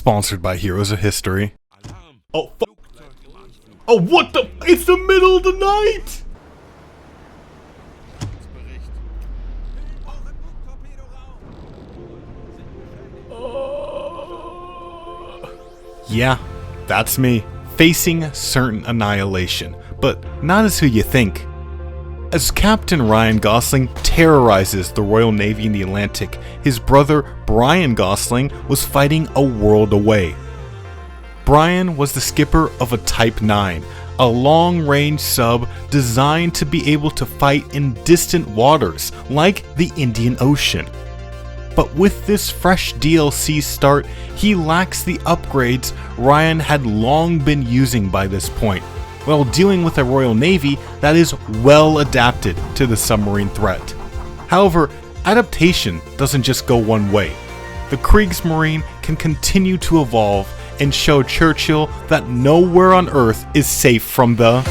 Sponsored by Heroes of History. Oh, oh, what the? It's the middle of the night! Yeah, that's me, facing certain annihilation, but not as who you think. As Captain Ryan Gosling terrorizes the Royal Navy in the Atlantic, his brother Brian Gosling was fighting a world away. Brian was the skipper of a Type 9, a long-range sub designed to be able to fight in distant waters like the Indian Ocean. But with this fresh DLC start, he lacks the upgrades Ryan had long been using by this point, while dealing with a Royal Navy that is well adapted to the submarine threat. However, adaptation doesn't just go one way. The Kriegsmarine can continue to evolve and show Churchill that nowhere on Earth is safe from the...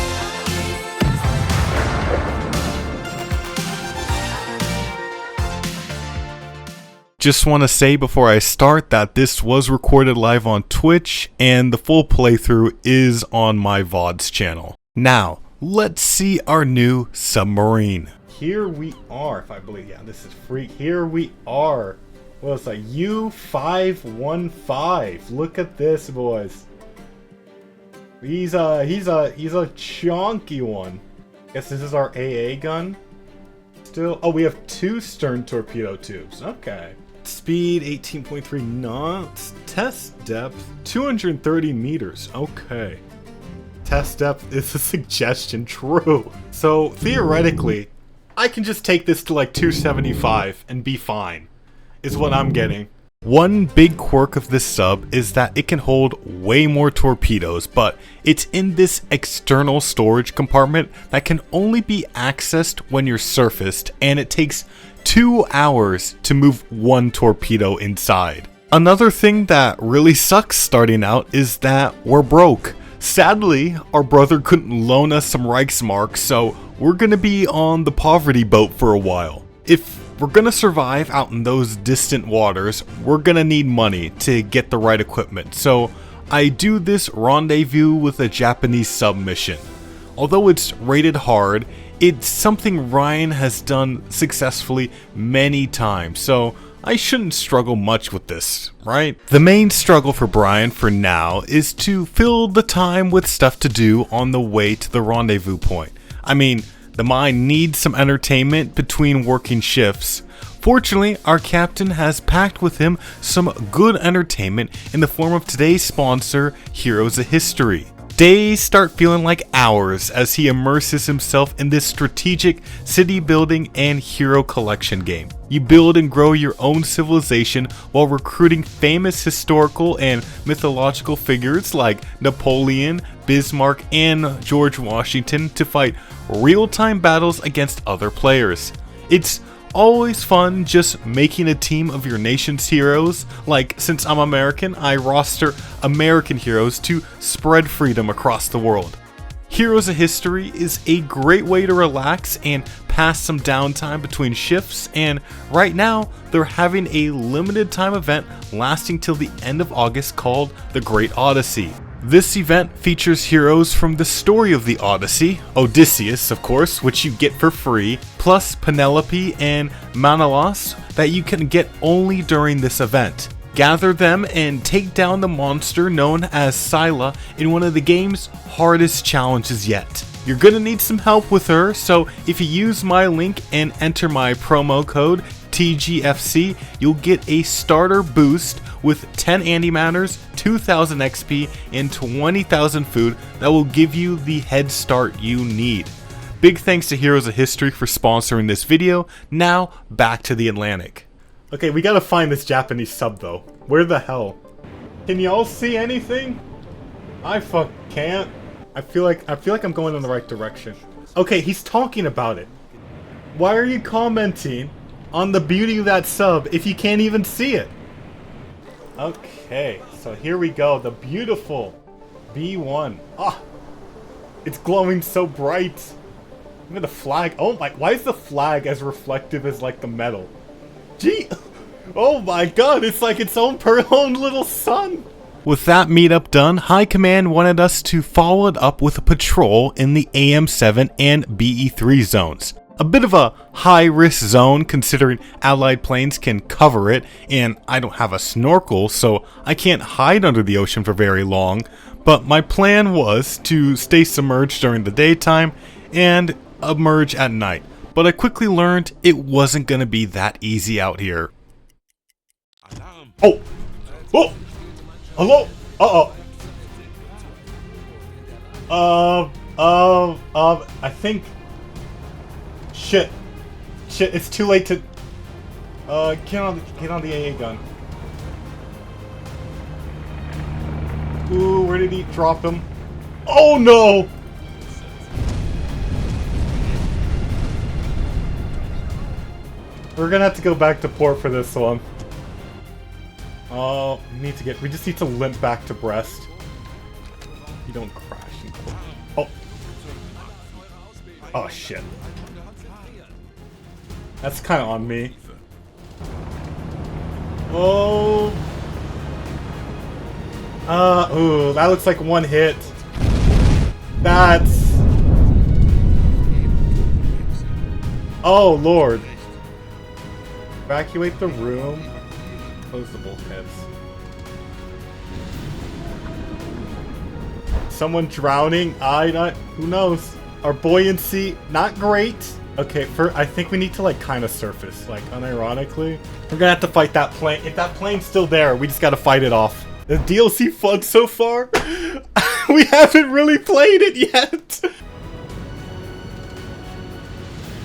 Just want to say before I start that this was recorded live on Twitch and the full playthrough is on my VODs channel. Now, let's see our new submarine. Here we are, if I believe, yeah, this is free. Here we are. Well, it's a U-515. Look at this, boys. He's a chunky one. Guess this is our AA gun. Still, oh, we have 2 stern torpedo tubes. Okay. Speed 18.3 knots. Test depth 230 meters. Okay. Test depth is a suggestion. True. So theoretically, I can just take this to like 275 and be fine. Is what I'm getting. One big quirk of this sub is that it can hold way more torpedoes, but it's in this external storage compartment that can only be accessed when you're surfaced, and it takes 2 hours to move 1 torpedo inside. Another thing that really sucks starting out is that we're broke. Sadly, our brother couldn't loan us some Reichsmark, so we're gonna be on the poverty boat for a while. If we're gonna survive out in those distant waters, we're gonna need money to get the right equipment, so I do this rendezvous with a Japanese submission. Although it's rated hard, it's something Ryan has done successfully many times, so I shouldn't struggle much with this, right? The main struggle for Brian for now is to fill the time with stuff to do on the way to the rendezvous point. I mean, the mine needs some entertainment between working shifts. Fortunately, our captain has packed with him some good entertainment in the form of today's sponsor, Heroes of History. Days start feeling like hours as he immerses himself in this strategic city building and hero collection game. You build and grow your own civilization while recruiting famous historical and mythological figures like Napoleon, Bismarck, and George Washington to fight real-time battles against other players. It's always fun just making a team of your nation's heroes. Like, since I'm American, I roster American heroes to spread freedom across the world. Heroes of History is a great way to relax and pass some downtime between shifts, and right now they're having a limited time event lasting till the end of August called The Great Odyssey. This event features heroes from the story of the Odyssey, Odysseus of course, which you get for free, plus Penelope and Menelaus that you can get only during this event. Gather them and take down the monster known as Scylla in one of the game's hardest challenges yet. You're gonna need some help with her, so if you use my link and enter my promo code TGFC, you'll get a starter boost with 10 antimatters, 2,000 XP, and 20,000 food that will give you the head start you need. Big thanks to Heroes of History for sponsoring this video. Now, back to the Atlantic. Okay, we gotta find this Japanese sub though. Where the hell? Can y'all see anything? I can't. I feel like I'm going in the right direction. Okay, he's talking about it. Why are you commenting on the beauty of that sub if you can't even see it? Okay, so here we go. The beautiful B1. Ah, it's glowing so bright. Look at the flag. Oh my, why is the flag as reflective as like the metal? Gee, oh my god, it's like its own little sun. With that meetup done, High Command wanted us to follow it up with a patrol in the AM7 and BE3 zones. A bit of a high-risk zone considering Allied planes can cover it, and I don't have a snorkel, so I can't hide under the ocean for very long, but my plan was to stay submerged during the daytime and emerge at night. But I quickly learned it wasn't going to be that easy out here. Oh! Oh! Hello? I think... Shit, it's too late to... get on the AA gun. Ooh, where did he drop him? Oh no! We're gonna have to go back to port for this one. Oh, we just need to limp back to Brest. You don't crash and oh. Oh shit. That's kinda on me. Oh. Ooh, that looks like one hit. That's... Oh lord. Evacuate the room. Close the bulkheads. Someone drowning? Who knows? Our buoyancy, not great. Okay, I think we need to like kind of surface, like unironically. We're gonna have to fight that plane. If that plane's still there, we just gotta fight it off. The DLC fun so far? We haven't really played it yet.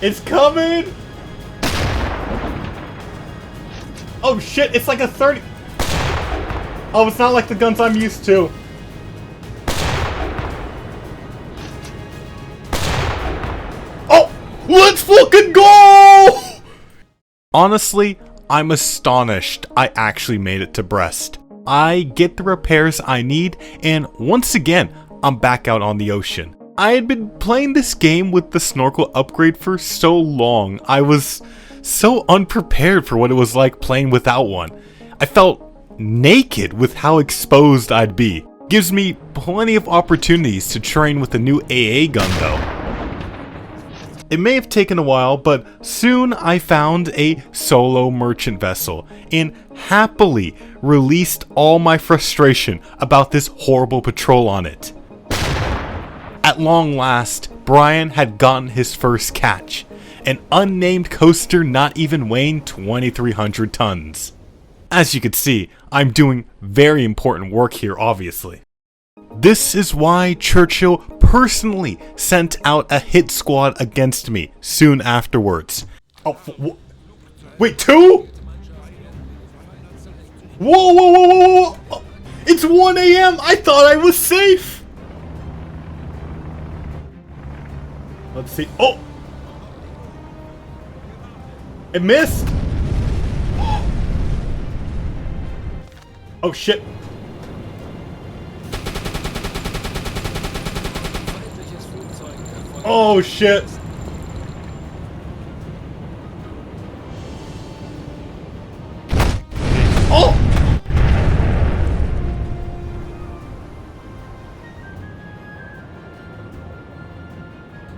It's coming. Oh shit, it's like a 30. Oh, it's not like the guns I'm used to. Oh, let's fucking go! Honestly, I'm astonished I actually made it to Brest. I get the repairs I need, and once again, I'm back out on the ocean. I had been playing this game with the snorkel upgrade for so long, I was so unprepared for what it was like playing without one. I felt naked with how exposed I'd be. Gives me plenty of opportunities to train with the new AA gun though. It may have taken a while, but soon I found a solo merchant vessel and happily released all my frustration about this horrible patrol on it. At long last, Brian had gotten his first catch, an unnamed coaster not even weighing 2,300 tons. As you can see, I'm doing very important work here obviously. This is why Churchill personally sent out a hit squad against me soon afterwards. Oh, wait, 2? Whoa. It's 1 AM, I thought I was safe. Let's see, oh. It missed. Oh shit. Oh shit! Oh!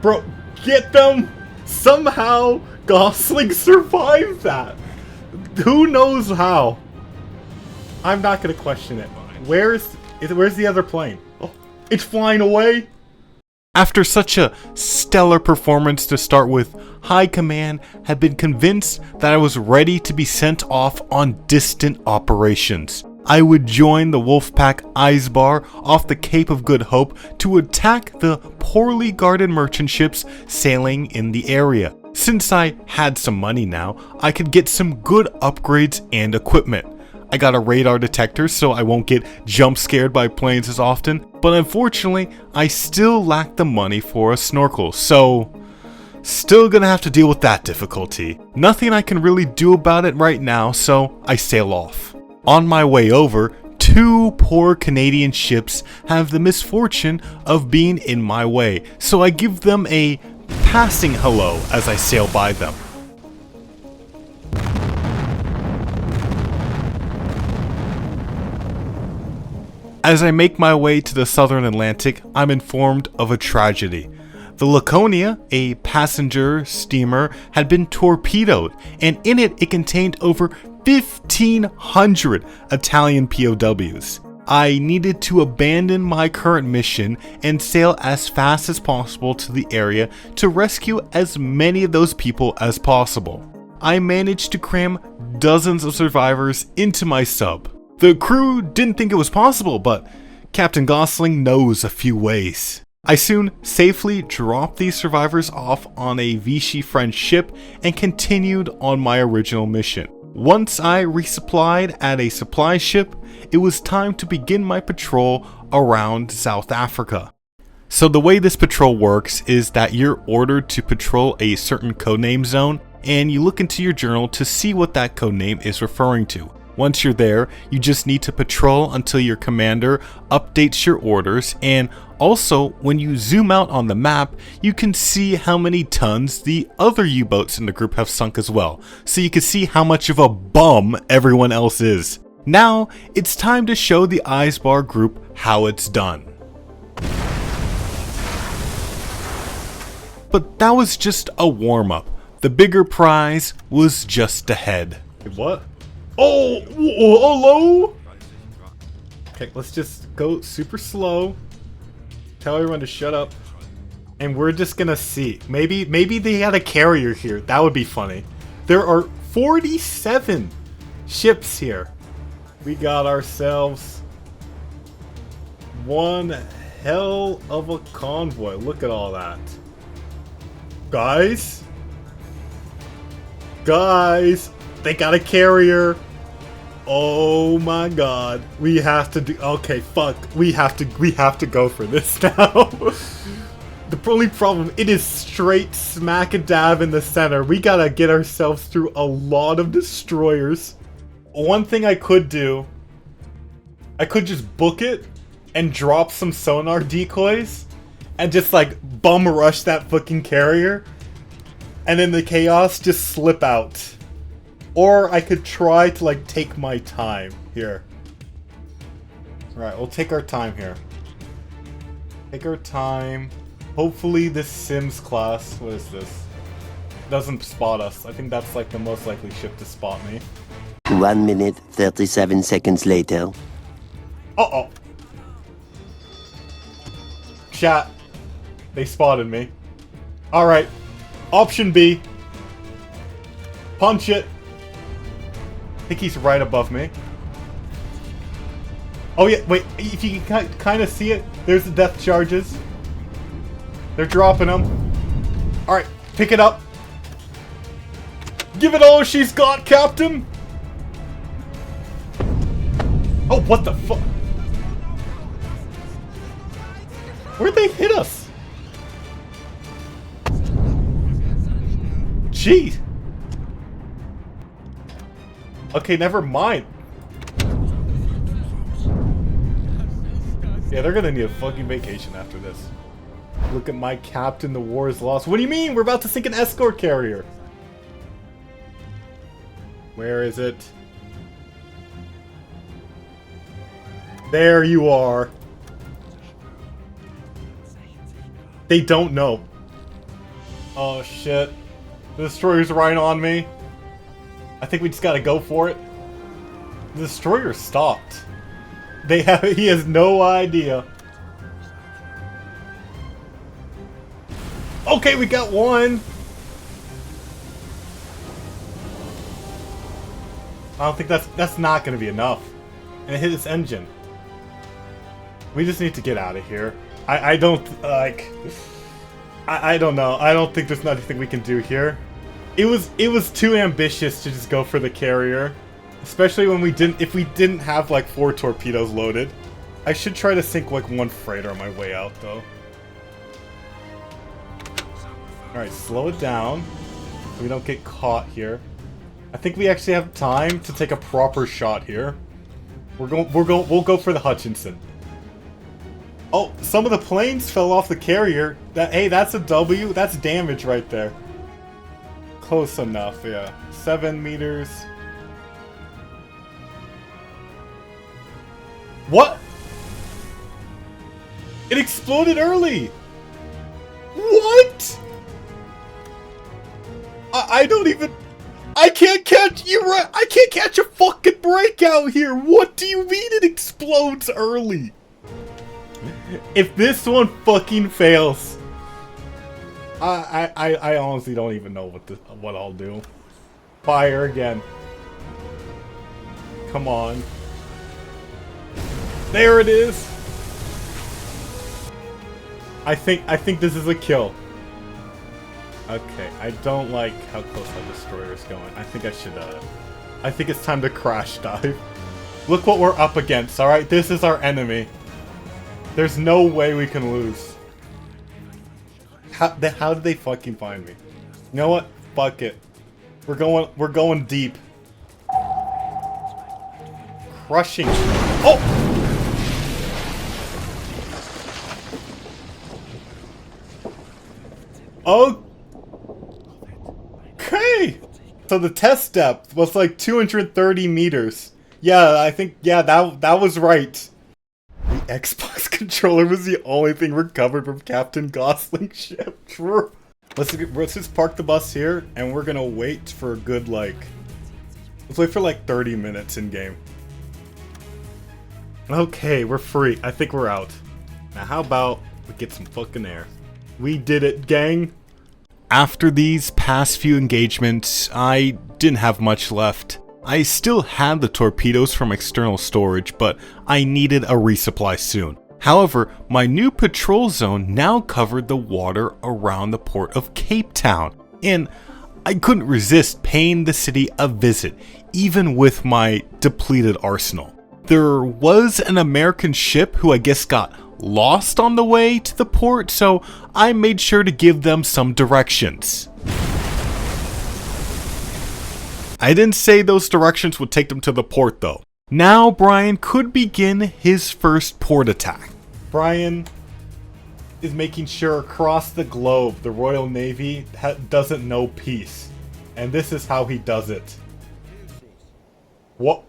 Bro, get them! Somehow Gosling survived that! Who knows how? I'm not gonna question it. Where's the other plane? Oh, it's flying away! After such a stellar performance to start with, High Command had been convinced that I was ready to be sent off on distant operations. I would join the Wolfpack Eisbar off the Cape of Good Hope to attack the poorly guarded merchant ships sailing in the area. Since I had some money now, I could get some good upgrades and equipment. I got a radar detector so I won't get jump scared by planes as often, but unfortunately, I still lack the money for a snorkel, so still gonna have to deal with that difficulty. Nothing I can really do about it right now, so I sail off. On my way over, 2 poor Canadian ships have the misfortune of being in my way, so I give them a passing hello as I sail by them. As I make my way to the southern Atlantic, I'm informed of a tragedy. The Laconia, a passenger steamer, had been torpedoed, and in it contained over 1,500 Italian POWs. I needed to abandon my current mission and sail as fast as possible to the area to rescue as many of those people as possible. I managed to cram dozens of survivors into my sub. The crew didn't think it was possible, but Captain Gosling knows a few ways. I soon safely dropped these survivors off on a Vichy French ship and continued on my original mission. Once I resupplied at a supply ship, it was time to begin my patrol around South Africa. So the way this patrol works is that you're ordered to patrol a certain codename zone, and you look into your journal to see what that codename is referring to. Once you're there, you just need to patrol until your commander updates your orders, and also when you zoom out on the map, you can see how many tons the other U-boats in the group have sunk as well, so you can see how much of a bum everyone else is. Now, it's time to show the Eisbar group how it's done. But that was just a warm-up. The bigger prize was just ahead. What? Oh, hello? Okay, let's just go super slow. Tell everyone to shut up. And we're just gonna see. Maybe they had a carrier here. That would be funny. There are 47 ships here. We got ourselves one hell of a convoy. Look at all that. Guys, they got a carrier. Oh my god. We have to do, okay, fuck. We have to go for this now. The only problem, it is straight smack a dab in the center. We gotta get ourselves through a lot of destroyers. One thing I could do, I could just book it and drop some sonar decoys and just like bum rush that fucking carrier, and in the chaos just slip out. Or I could try to like take my time here. Alright, we'll take our time here. Take our time. Hopefully this Sims class, what is this? Doesn't spot us. I think that's like the most likely ship to spot me. 1 minute, 37 seconds later. Uh-oh. Chat. They spotted me. Alright. Option B. Punch it. I think he's right above me. Oh yeah, wait. If you can kind of see it, there's the death charges. They're dropping them. Alright, pick it up. Give it all she's got, Captain. Oh, what the fuck? Where'd they hit us? Gee. Okay, never mind. Yeah, they're gonna need a fucking vacation after this. Look at my captain, the war is lost. What do you mean? We're about to sink an escort carrier. Where is it? There you are. They don't know. Oh shit. The destroyer's right on me. I think we just gotta go for it. The destroyer stopped. He has no idea. Okay, we got one. I don't think that's not gonna be enough. And it hit its engine. We just need to get out of here. I don't like. I don't know. I don't think there's nothing we can do here. It was too ambitious to just go for the carrier, especially when if we didn't have like 4 torpedoes loaded. I should try to sink like 1 freighter on my way out though. All right, slow it down so we don't get caught here. I think we actually have time to take a proper shot here. We'll go for the Hutchinson. Oh, some of the planes fell off the carrier. Hey, that's a W. That's damage right there. Close enough, yeah. 7 meters. What? It exploded early! What? I don't even... I can't catch... You're right! I can't catch a fucking breakout here! What do you mean it explodes early? If this one fucking fails... I honestly don't even know what I'll do. Fire again. Come on. There it is! I think this is a kill. Okay, I don't like how close that destroyer's going. I think I should, I think it's time to crash dive. Look what we're up against, alright? This is our enemy. There's no way we can lose. How did they fucking find me? You know what? Fuck it. We're going deep. Crushing. Oh! Okay! So the test depth was like 230 meters. Yeah, I think, yeah, that was right. The Xbox controller was the only thing recovered from Captain Gosling's ship. True. Let's just park the bus here, and we're gonna wait for a good, like... Let's wait for like 30 minutes in game. Okay, we're free. I think we're out. Now how about we get some fucking air? We did it, gang! After these past few engagements, I didn't have much left. I still had the torpedoes from external storage, but I needed a resupply soon. However, my new patrol zone now covered the water around the port of Cape Town, and I couldn't resist paying the city a visit, even with my depleted arsenal. There was an American ship who I guess got lost on the way to the port, so I made sure to give them some directions. I didn't say those directions would take them to the port though. Now Brian could begin his first port attack. Brian is making sure across the globe the Royal Navy doesn't know peace. And this is how he does it. What?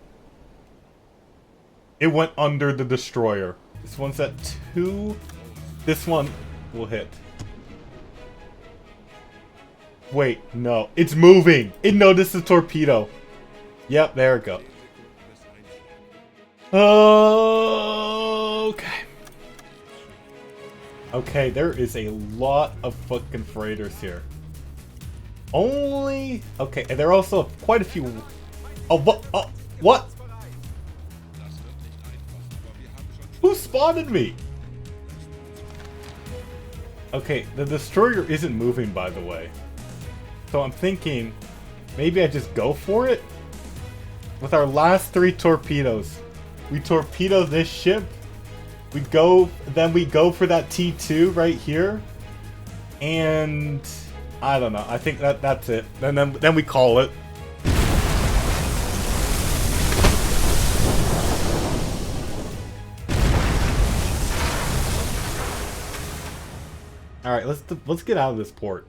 It went under the destroyer. This one's at 2. This one will hit. Wait, no. It's moving! It noticed the torpedo. Yep, there it goes. Okay. Okay, there is a lot of fucking freighters here. Only... Okay, and there are also quite a few... Oh, what? Oh, what? Who spotted me? Okay, the destroyer isn't moving, by the way. So I'm thinking, maybe I just go for it? With our last 3 torpedoes. We torpedo this ship. Then we go for that T2 right here. And I don't know. I think that's it. And then we call it. Alright, let's get out of this port.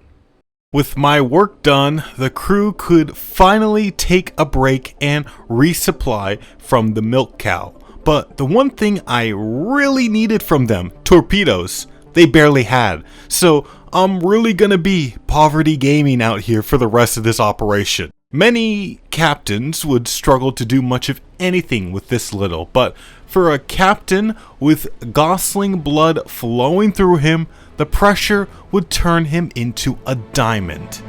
With my work done, the crew could finally take a break and resupply from the milk cow. But the one thing I really needed from them, torpedoes, they barely had. So I'm really gonna be poverty gaming out here for the rest of this operation. Many captains would struggle to do much of anything with this little, but for a captain with Gosling blood flowing through him, the pressure would turn him into a diamond.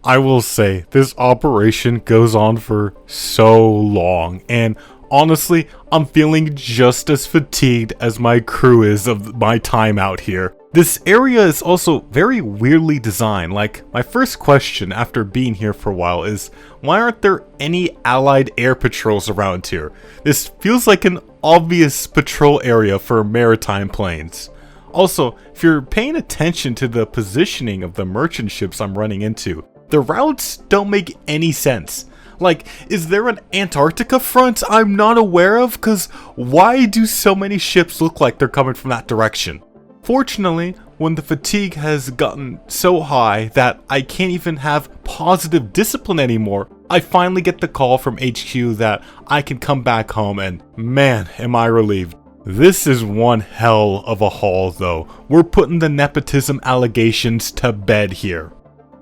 I will say, this operation goes on for so long, and honestly, I'm feeling just as fatigued as my crew is of my time out here. This area is also very weirdly designed. Like, my first question after being here for a while is, why aren't there any allied air patrols around here? This feels like an obvious patrol area for maritime planes. Also, if you're paying attention to the positioning of the merchant ships I'm running into, the routes don't make any sense. Like, is there an Antarctica front I'm not aware of? Cause why do so many ships look like they're coming from that direction? Fortunately, when the fatigue has gotten so high that I can't even have positive discipline anymore, I finally get the call from HQ that I can come back home, and man, am I relieved. This is one hell of a haul though. We're putting the nepotism allegations to bed here.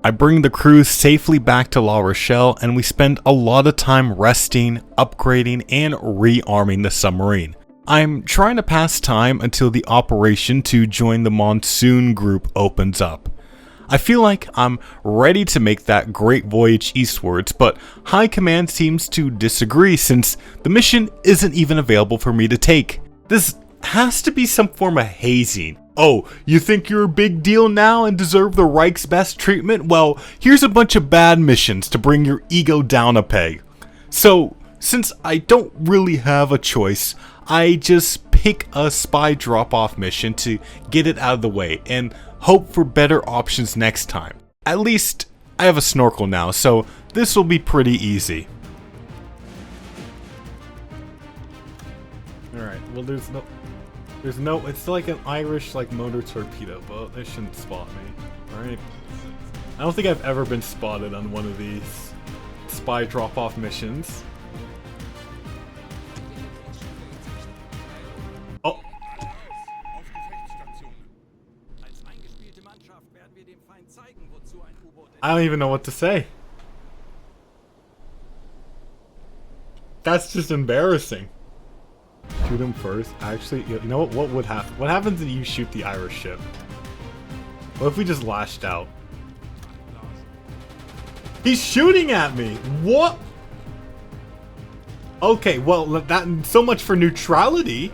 I bring the crew safely back to La Rochelle, and we spend a lot of time resting, upgrading, and rearming the submarine. I'm trying to pass time until the operation to join the Monsoon group opens up. I feel like I'm ready to make that great voyage eastwards, but High Command seems to disagree since the mission isn't even available for me to take. This has to be some form of hazing. Oh, you think you're a big deal now and deserve the Reich's best treatment? Well, here's a bunch of bad missions to bring your ego down a peg. So, since I don't really have a choice, I just pick a spy drop-off mission to get it out of the way and hope for better options next time. At least, I have a snorkel now, so this will be pretty easy. Alright, well there's no, it's like an Irish like motor torpedo boat. They shouldn't spot me, right? I don't think I've ever been spotted on one of these spy drop-off missions. Oh. I don't even know what to say. That's just embarrassing. Shoot him first. Actually, you know what would happen? What happens if you shoot the Irish ship? What if we just lashed out? He's shooting at me! What? Okay, well, that so much for neutrality.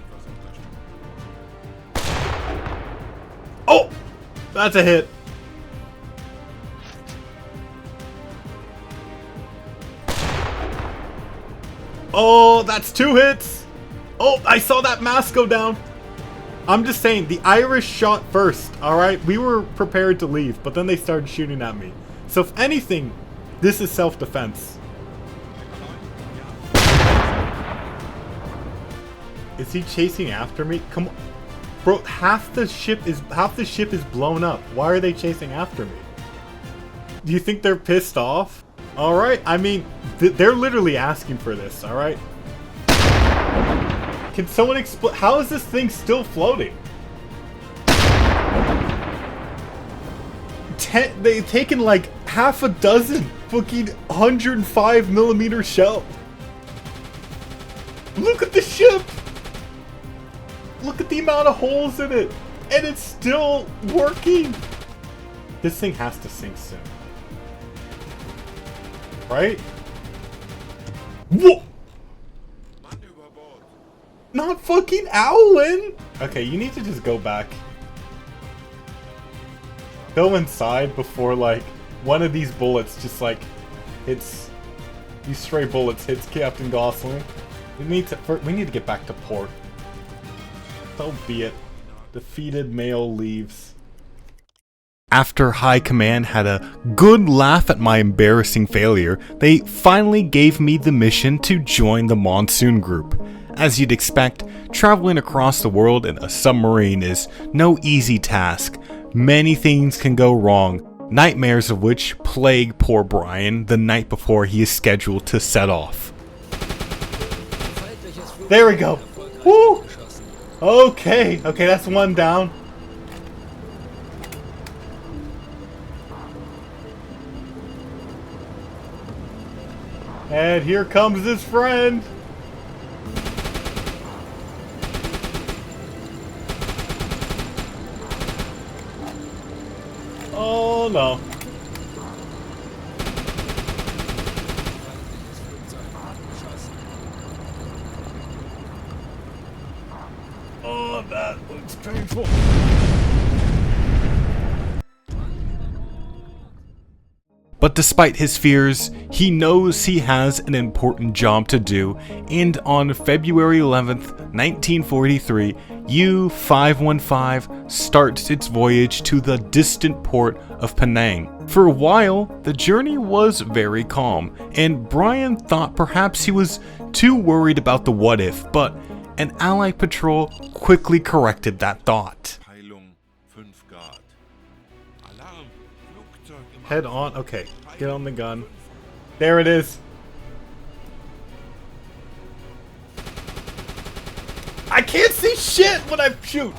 Oh! That's a hit. Oh, that's 2 hits! Oh, I saw that mask go down! I'm just saying, the Irish shot first, alright? We were prepared to leave, but then they started shooting at me. So if anything, this is self-defense. Is he chasing after me? Come on. Bro, half the ship is blown up. Why are they chasing after me? Do you think they're pissed off? Alright, I mean, they're literally asking for this, alright? Can someone explain? How is this thing still floating? They've taken like half a dozen fucking 105mm shell. Look at the ship! Look at the amount of holes in it! And it's still working! This thing has to sink soon. Right? Whoa! Not fucking owling! Okay, you need to just go back. Go inside before, like, one of these bullets just, like, hits... These stray bullets hits Captain Gosling. We need to get back to port. So be it. Defeated male leaves. After High Command had a good laugh at my embarrassing failure, they finally gave me the mission to join the Monsoon group. As you'd expect, traveling across the world in a submarine is no easy task. Many things can go wrong, nightmares of which plague poor Brian the night before he is scheduled to set off. There we go! Woo! Okay, that's one down. And here comes his friend! Oh no. Oh, that looks painful. But despite his fears, he knows he has an important job to do, and on February 11th, 1943, U-515 starts its voyage to the distant port of Penang. For a while, the journey was very calm, and Brian thought perhaps he was too worried about the what-if, but an Allied patrol quickly corrected that thought. Head on. Okay, get on the gun. There it is. I can't see shit when I shoot.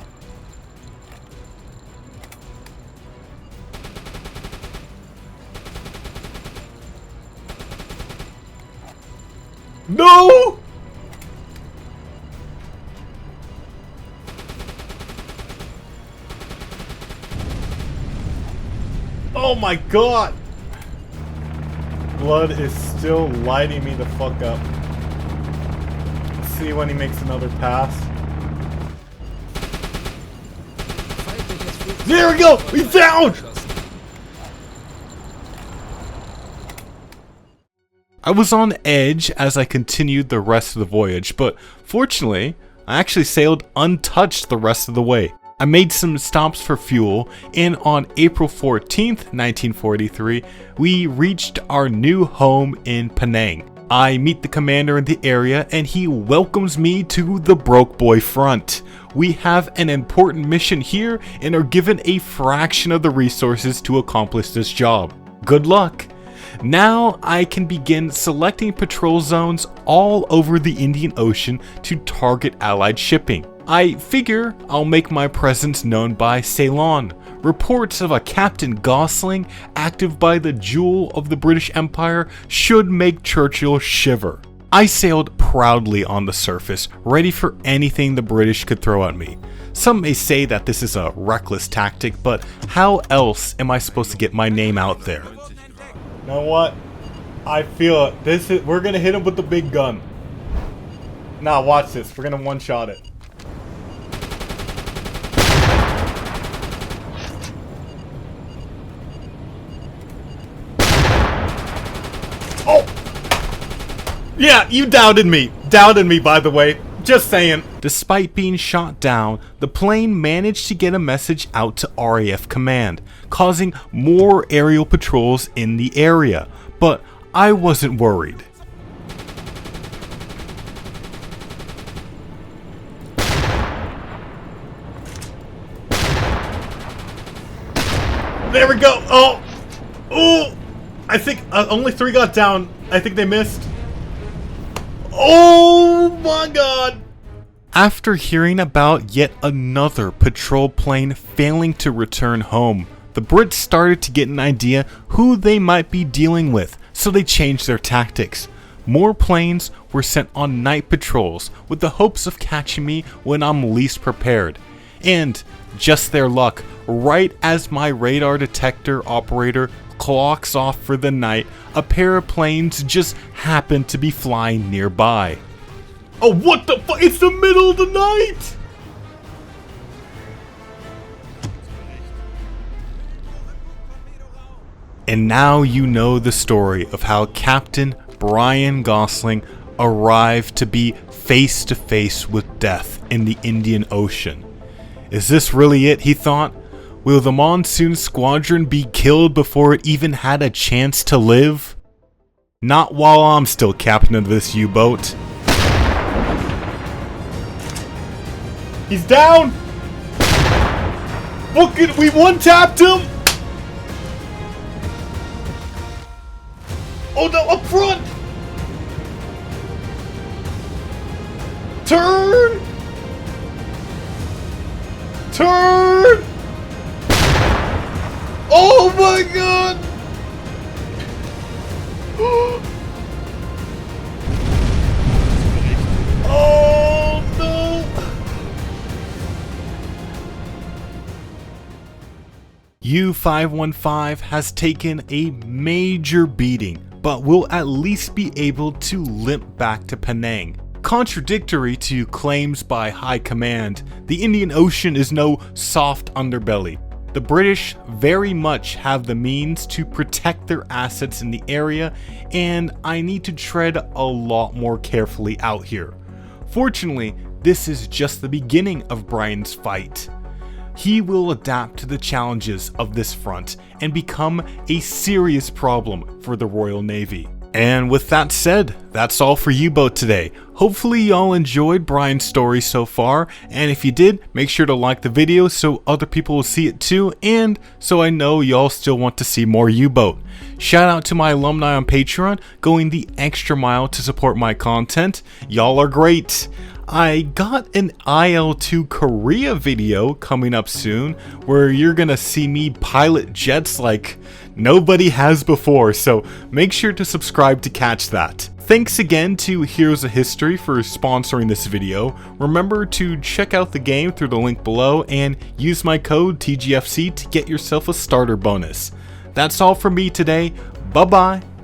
No! Oh my god! Blood is still lighting me the fuck up. Let's see when he makes another pass. There we go! He's down! I was on edge as I continued the rest of the voyage, but fortunately, I actually sailed untouched the rest of the way. I made some stops for fuel, and on April 14th, 1943, we reached our new home in Penang. I meet the commander in the area, and he welcomes me to the Broke Boy front. We have an important mission here and are given a fraction of the resources to accomplish this job. Good luck! Now I can begin selecting patrol zones all over the Indian Ocean to target Allied shipping. I figure I'll make my presence known by Ceylon. Reports of a Captain Gosling, active by the jewel of the British Empire, should make Churchill shiver. I sailed proudly on the surface, ready for anything the British could throw at me. Some may say that this is a reckless tactic, but how else am I supposed to get my name out there? You know what? I feel it. We're gonna hit him with the big gun. Nah, watch this. We're gonna one-shot it. Oh! Yeah, you doubted me. Doubted me, by the way. Just saying. Despite being shot down, the plane managed to get a message out to RAF Command, causing more aerial patrols in the area. But I wasn't worried. There we go. Oh! Oh! I think only 3 got down. I think they missed. Oh my god! After hearing about yet another patrol plane failing to return home, the Brits started to get an idea who they might be dealing with, so they changed their tactics. More planes were sent on night patrols with the hopes of catching me when I'm least prepared. And, just their luck, right as my radar detector operator clocks off for the night, a pair of planes just happened to be flying nearby. Oh, what the fuck? It's the middle of the night! And now you know the story of how Captain Brian Gosling arrived to be face to face with death in the Indian Ocean. Is this really it, he thought? Will the Monsoon Squadron be killed before it even had a chance to live? Not while I'm still captain of this U-boat. He's down! Look at, we one-tapped him! Oh no, up front! Turn! Turn! Oh my god! Oh no! U-515 has taken a major beating, but will at least be able to limp back to Penang. Contradictory to claims by High Command, the Indian Ocean is no soft underbelly. The British very much have the means to protect their assets in the area, and I need to tread a lot more carefully out here. Fortunately, this is just the beginning of Brian's fight. He will adapt to the challenges of this front and become a serious problem for the Royal Navy. And with that said, that's all for Uboat today. Hopefully y'all enjoyed Brian's story so far, and if you did, make sure to like the video so other people will see it too, and so I know y'all still want to see more Uboat. Shout out to my alumni on Patreon, going the extra mile to support my content. Y'all are great. I got an IL-2 Korea video coming up soon, where you're gonna see me pilot jets like nobody has before, so make sure to subscribe to catch that. Thanks again to Heroes of History for sponsoring this video. Remember to check out the game through the link below and use my code TGFC to get yourself a starter bonus. That's all from me today. Bye bye.